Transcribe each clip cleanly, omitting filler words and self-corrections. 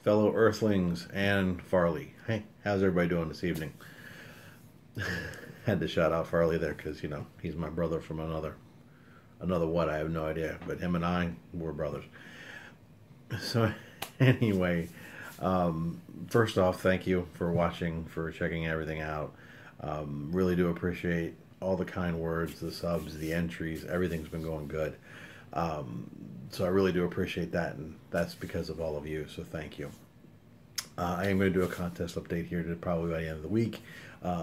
fellow Earthlings and Farley. Hey, how's everybody doing this evening? Had to shout out Farley there because, he's my brother from another what, I have no idea. But him and I, we're brothers. So, anyway, first off, thank you for watching, for checking everything out. Really do appreciate all the kind words, the subs, the entries. Everything's been going good. So I really do appreciate that, and that's because of all of you, so thank you. I am going to do a contest update here to probably by the end of the week,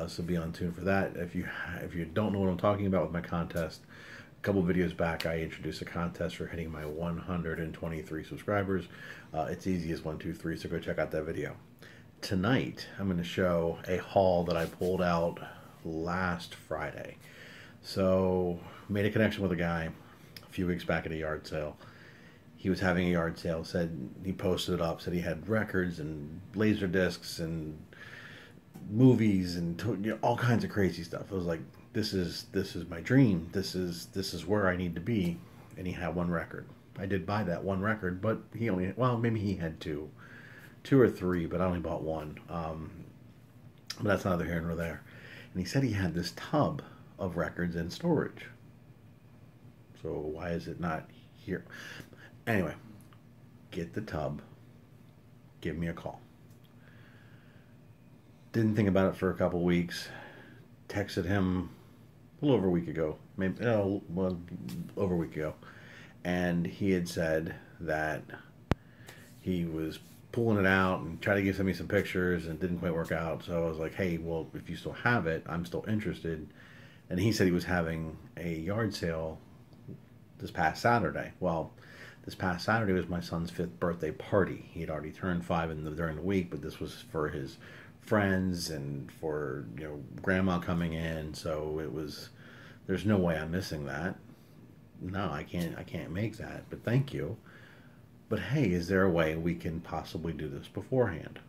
so be on tune for that. If you don't know what I'm talking about with my contest, a couple videos back I introduced a contest for hitting my 123 subscribers. It's easy as 1, 2, 3, so go check out that video. Tonight I'm going to show a haul that I pulled out last Friday. So made a connection with a guy a few weeks back at a yard sale. He was having a yard sale, said he posted it up, said he had records and laser discs and movies and all kinds of crazy stuff. I was like, this is my dream. This is where I need to be. And he had one record. I did buy that one record, but he only, well, maybe he had two or three, but I only bought one. But that's neither here nor there. And he said he had this tub of records in storage. So why is it not here? Anyway, get the tub. Give me a call. Didn't think about it for a couple weeks. Texted him a little over a week ago. Maybe well, over a week ago. And he had said that he was pulling it out and trying to send me some pictures, and it didn't quite work out. So I was like, hey, well, if you still have it, I'm still interested. And he said he was having a yard sale this past Saturday. Well, this past Saturday was my son's 5th birthday party. He had already turned 5 during the week, but this was for his friends and for grandma coming in. So it was, there's no way I'm missing that. No, I can't make that. But thank you. But hey, is there a way we can possibly do this beforehand?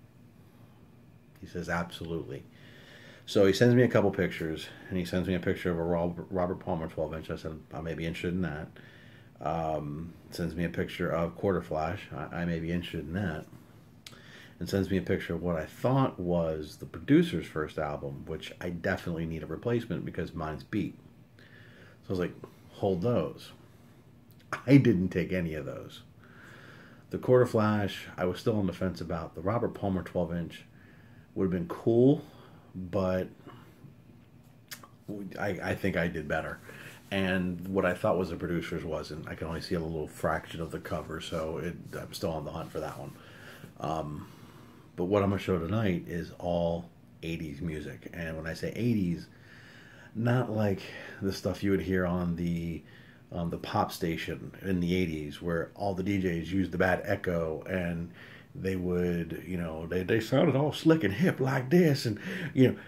He says, absolutely. So he sends me a couple pictures, and he sends me a picture of a Robert Palmer 12-inch. I said, I may be interested in that. Sends me a picture of Quarter Flash. I may be interested in that. And sends me a picture of what I thought was the producer's first album, which I definitely need a replacement because mine's beat. So I was like, hold those. I didn't take any of those. The Quarter Flash, I was still on the fence about. The Robert Palmer 12-inch would have been cool, but I think I did better. And what I thought was the producer's wasn't. I can only see a little fraction of the cover, so I'm still on the hunt for that one. But what I'm going to show tonight is all 80s music. And when I say 80s, not like the stuff you would hear on the pop station in the 80s where all the DJs used the bad echo and they would, they sounded all slick and hip like this and,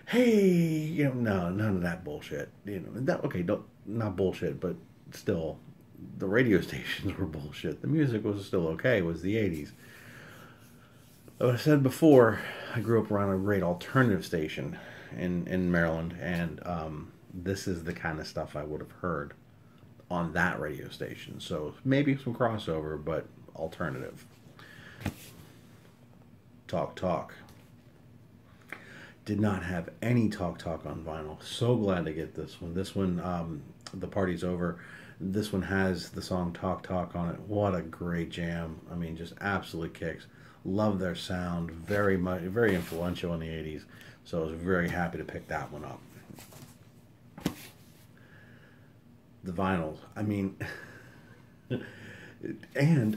hey, no, none of that bullshit. Not bullshit, but still, the radio stations were bullshit. The music was still okay. It was the 80s. Like I said before, I grew up around a great alternative station in Maryland, and this is the kind of stuff I would have heard on that radio station. So maybe some crossover, but alternative. Talk. Did not have any Talk on vinyl. So glad to get this one. This one, the party's over. This one has the song Talk on it. What a great jam. I mean, just absolutely kicks. Love their sound. Very influential in the 80s. So I was very happy to pick that one up. The vinyl. I mean, and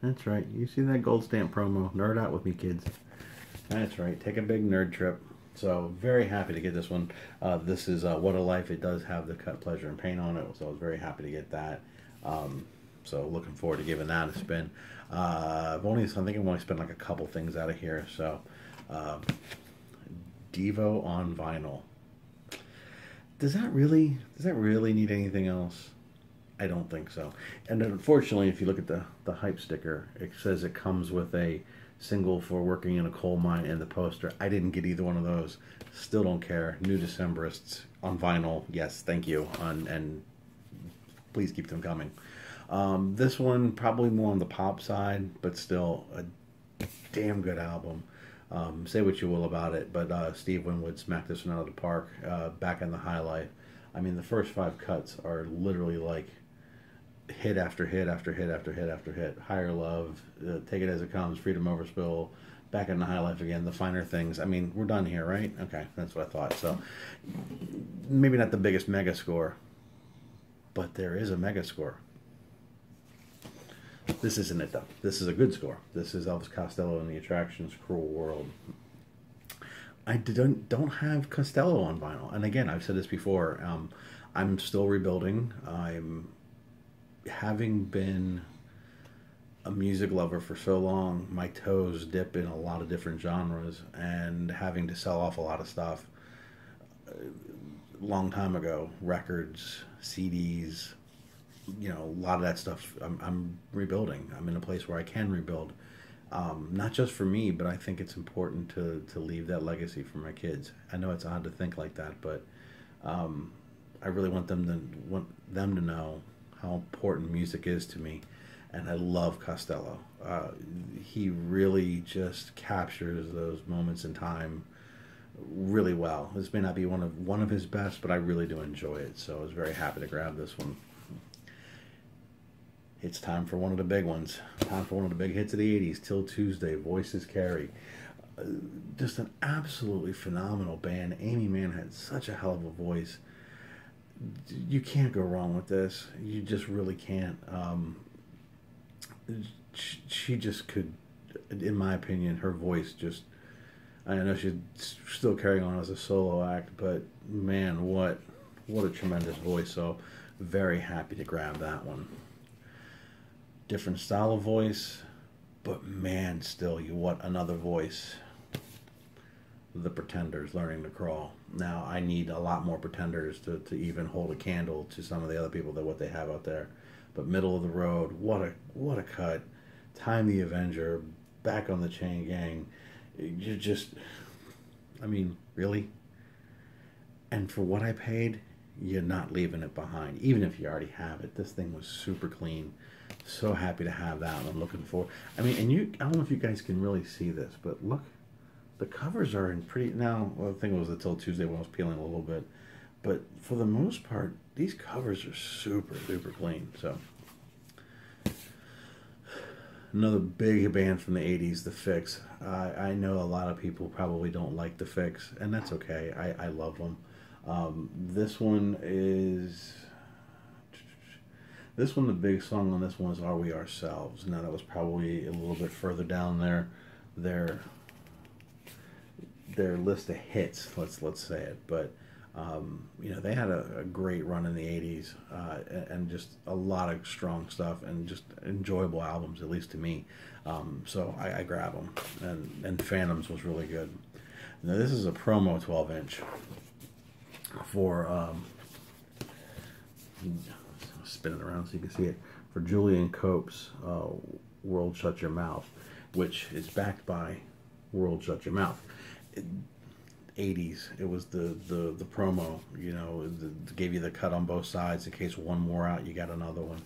that's right. You see that gold stamp promo? Nerd out with me, kids. That's right. Take a big nerd trip. So very happy to get this one. This is What a Life. It does have the cut, pleasure, and pain on it. So I was very happy to get that. So looking forward to giving that a spin. I think I've only spent like a couple things out of here. So Devo on vinyl. Does that really need anything else? I don't think so. And unfortunately, if you look at the hype sticker, it says it comes with a single for Working in a Coal Mine and the poster. I didn't get either one of those. Still don't care. New Decemberists on vinyl. Yes, thank you. And please keep them coming. This one, probably more on the pop side, but still a damn good album. Say what you will about it, but Steve Winwood smacked this one out of the park. Back in the High Life. I mean, the first 5 cuts are literally like hit after hit after hit after hit after hit. Higher Love, Take It As It Comes, Freedom Over Spill, Back in the High Life Again, The Finer Things. I mean, we're done here, right? Okay, that's what I thought. So maybe not the biggest mega score, but there is a mega score. This isn't it, though. This is a good score. This is Elvis Costello and the Attractions' Cruel World. I don't have Costello on vinyl. And again, I've said this before. I'm still rebuilding. Having been a music lover for so long, my toes dip in a lot of different genres, and having to sell off a lot of stuff long time ago, records, CDs, you know, a lot of that stuff I'm rebuilding. I'm in a place where I can rebuild, not just for me, but I think it's important to leave that legacy for my kids. I know it's odd to think like that, but I really want them to know how important music is to me, and I love Costello. He really just captures those moments in time really well. This may not be one of his best, but I really do enjoy it. So I was very happy to grab this one. It's time for one of the big ones. Time for one of the big hits of the 80s. Till Tuesday, Voices Carry. Just an absolutely phenomenal band. Amy Mann had such a hell of a voice. You can't go wrong with this. You just really can't. She just could, in my opinion, her voice just, I know she's still carrying on as a solo act, but man, what a tremendous voice. So very happy to grab that one. Different style of voice, but man, still, what another voice. The Pretenders, Learning to Crawl. Now, I need a lot more Pretenders to even hold a candle to some of the other people that what they have out there. But Middle of the Road, what a cut. Time the Avenger, Back on the Chain Gang. You just, I mean, really? And for what I paid, you're not leaving it behind, even if you already have it. This thing was super clean. So happy to have that. I'm looking forward. I mean, and I don't know if you guys can really see this, but look. The covers are in pretty... Now, well, the thing was the Till Tuesday one was peeling a little bit. But for the most part, these covers are super, super clean. So, another big band from the 80s, The Fix. I know a lot of people probably don't like The Fix, and that's okay. I love them. This one, the big song on this one is Are We Ourselves. Now, that was probably a little bit further down their list of hits, let's say it, but you know, they had a great run in the 80s, and just a lot of strong stuff and just enjoyable albums, at least to me. So I grab them, and Phantoms was really good. Now this is a promo 12-inch for spin it around so you can see it, for Julian Cope's World Shut Your Mouth, which is backed by World Shut Your Mouth. 80s, it was the promo, you know, gave you the cut on both sides in case one wore out, you got another one.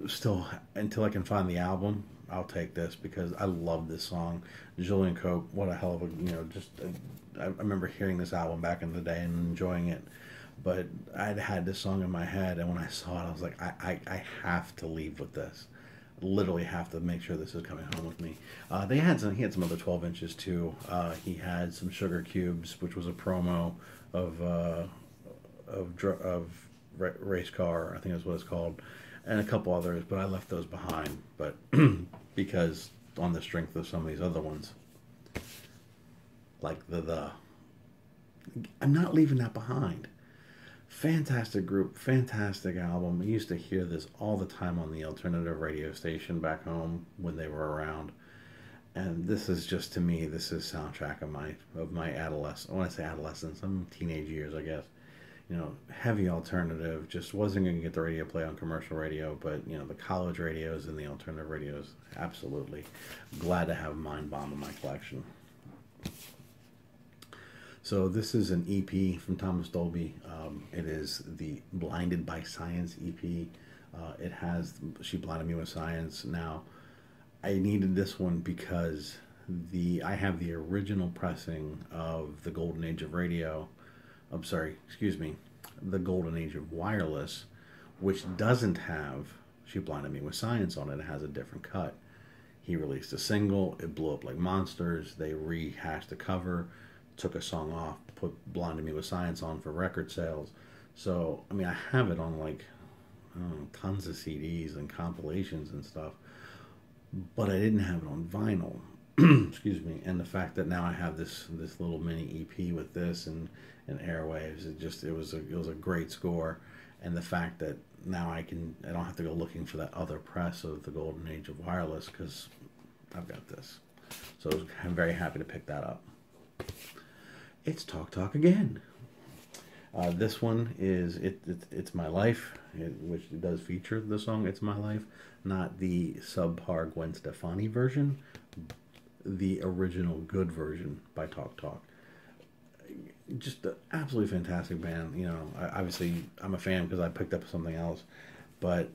Still, until I can find the album, I'll take this because I love this song. Julian Cope, what a hell of a, you know, just I remember hearing this album back in the day and enjoying it, but I'd had this song in my head, and when I saw it, I was like, I have to leave with this. Literally have to make sure this is coming home with me. He had some other 12 inches too. He had some Sugar Cubes, which was a promo of Race Car, I think that's what it's called, and a couple others, but I left those behind. But because on the strength of some of these other ones, like I'm not leaving that behind. Fantastic group, fantastic album. I used to hear this all the time on the alternative radio station back home when they were around. And this is just, to me, this is soundtrack of my adolescence. When I say adolescence, I'm teenage years, I guess. You know, heavy alternative. Just wasn't going to get the radio play on commercial radio, but, you know, the college radios and the alternative radios, absolutely. Glad to have Mind Bomb in my collection. So this is an EP from Thomas Dolby. It is the Blinded by Science EP. It has She Blinded Me with Science. Now, I needed this one because I have the original pressing of the Golden Age of Radio. I'm sorry, excuse me, the Golden Age of Wireless, which doesn't have She Blinded Me with Science on it. It has a different cut. He released a single. It blew up like monsters. They rehashed the cover, took a song off, put Blinded Me with Science on for record sales. So, I mean, I have it on like tons of CDs and compilations and stuff, but I didn't have it on vinyl. Excuse me. And the fact that now I have this little mini EP with this and Airwaves, it was a great score. And the fact that now I don't have to go looking for that other press of the Golden Age of Wireless, because I've got this. So I'm very happy to pick that up. It's Talk again. This one is It's My Life, which does feature the song It's My Life, not the subpar Gwen Stefani version, the original good version by Talk. Just an absolutely fantastic band. You know, obviously I'm a fan because I picked up something else, but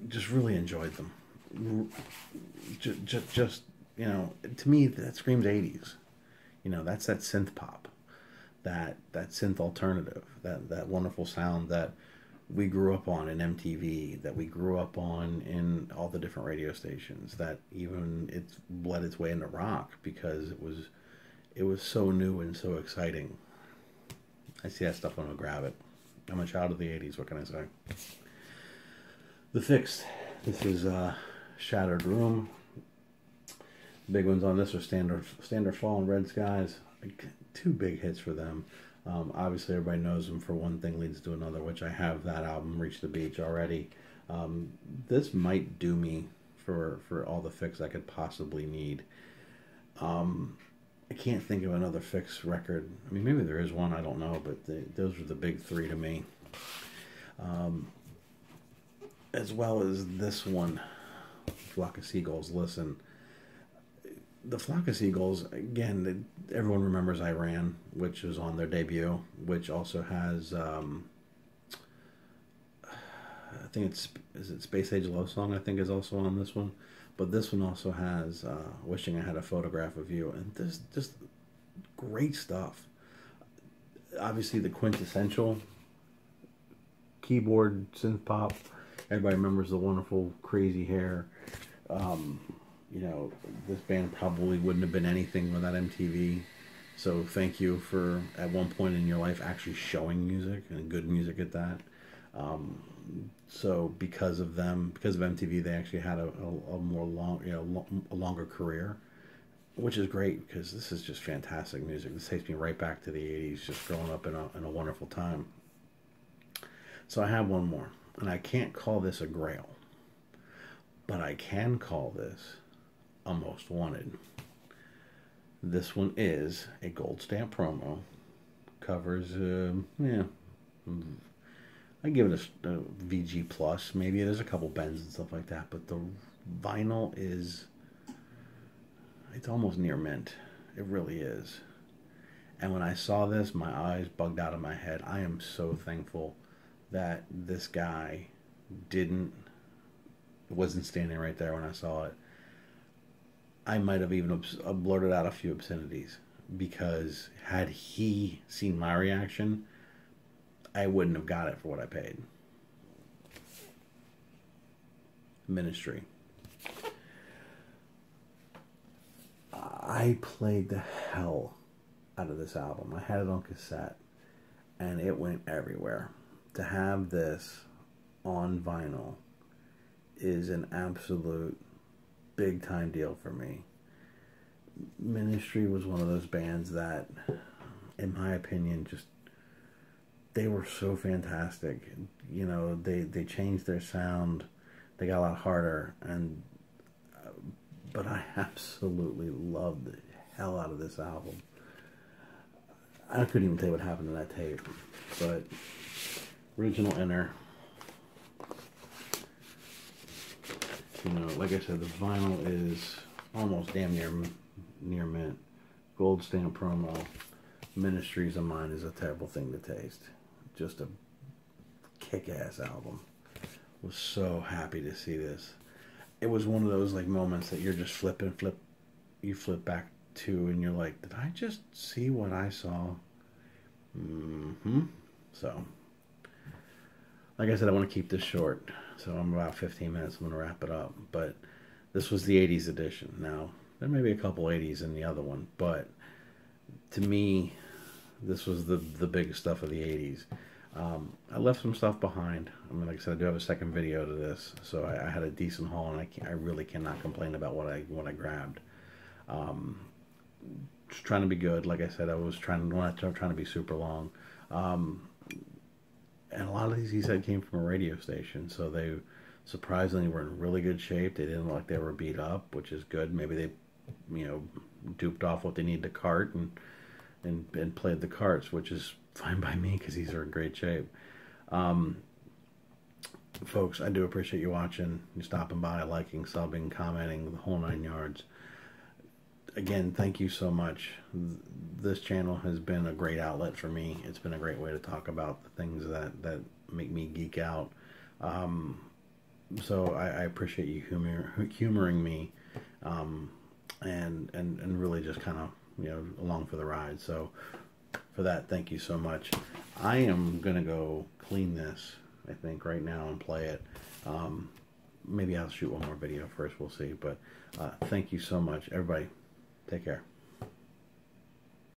just really enjoyed them. Just you know, to me that screams 80's. You know, that's that synth pop, that synth alternative, that wonderful sound that we grew up on in MTV, that we grew up on in all the different radio stations, that even it's bled its way into rock because it was so new and so exciting. I see that stuff, I'm gonna grab it. I'm a child of the 80's, what can I say? The Fixed. This is Shattered Room. Big ones on this are Standard Fall and Red Skies. Two big hits for them. Obviously everybody knows them for One Thing Leads to Another, which I have that album, Reach the Beach, already. This might do me for all the Fix I could possibly need. I can't think of another Fix record. I mean, maybe there is one, I don't know, but those were the big three to me. As well as this one, Flock of Seagulls, Listen. The Flock of Seagulls, again, everyone remembers Iran, which was on their debut, which also has, I think is it Space Age Love Song, I think is also on this one. But this one also has Wishing I Had a Photograph of You, and this just great stuff. Obviously the quintessential keyboard synth pop. Everybody remembers the wonderful crazy hair. You know, this band probably wouldn't have been anything without MTV. So thank you for, at one point in your life, actually showing music, and good music at that. So because of them, because of MTV, they actually had a longer career, which is great because this is just fantastic music. This takes me right back to the 80's, just growing up in a wonderful time. So I have one more, and I can't call this a grail, but I can call this a Most Wanted. This one is a gold stamp promo. Covers, I give it a VG plus. Maybe there's a couple bends and stuff like that, but the vinyl it's almost near mint. It really is. And when I saw this, my eyes bugged out of my head. I am so thankful that this guy wasn't standing right there when I saw it. I might have even blurted out a few obscenities, because had he seen my reaction, I wouldn't have got it for what I paid. Ministry. I played the hell out of this album. I had it on cassette, and it went everywhere. To have this on vinyl is an absolute big time deal for me. Ministry was one of those bands that, in my opinion, they were so fantastic. You know, they changed their sound. They got a lot harder, but I absolutely loved the hell out of this album. I couldn't even tell you what happened to that tape, but original inner. You know, like I said, the vinyl is almost damn near mint. Gold stamp promo. Ministries of Mine is a terrible thing to taste. Just a kick-ass album. Was so happy to see this. it was one of those like moments that you're just you flip back to, and you're like, did I just see what I saw? So, like I said, I want to keep this short, so I'm about 15 minutes. I'm going to wrap it up. But this was the 80s edition. Now, there may be a couple 80s in the other one, but to me, this was the big stuff of the 80s. I left some stuff behind. I mean, like I said, I do have a second video to this, so I had a decent haul, and I really cannot complain about what I grabbed. Just trying to be good. Like I said, I was not trying to be super long. And a lot of these, he said, came from a radio station, so they surprisingly were in really good shape. They didn't look like they were beat up, which is good. Maybe they, duped off what they need to cart and played the carts, which is fine by me because these are in great shape. Folks, I do appreciate you watching, you stopping by, liking, subbing, commenting, the whole 9 yards. Again, thank you so much. This channel has been a great outlet for me. It's been a great way to talk about the things that make me geek out. So I appreciate you humoring me, and really just kind of, along for the ride. So for that, thank you so much. I am going to go clean this, I think, right now and play it. Maybe I'll shoot one more video first. We'll see. But thank you so much, everybody. Take care.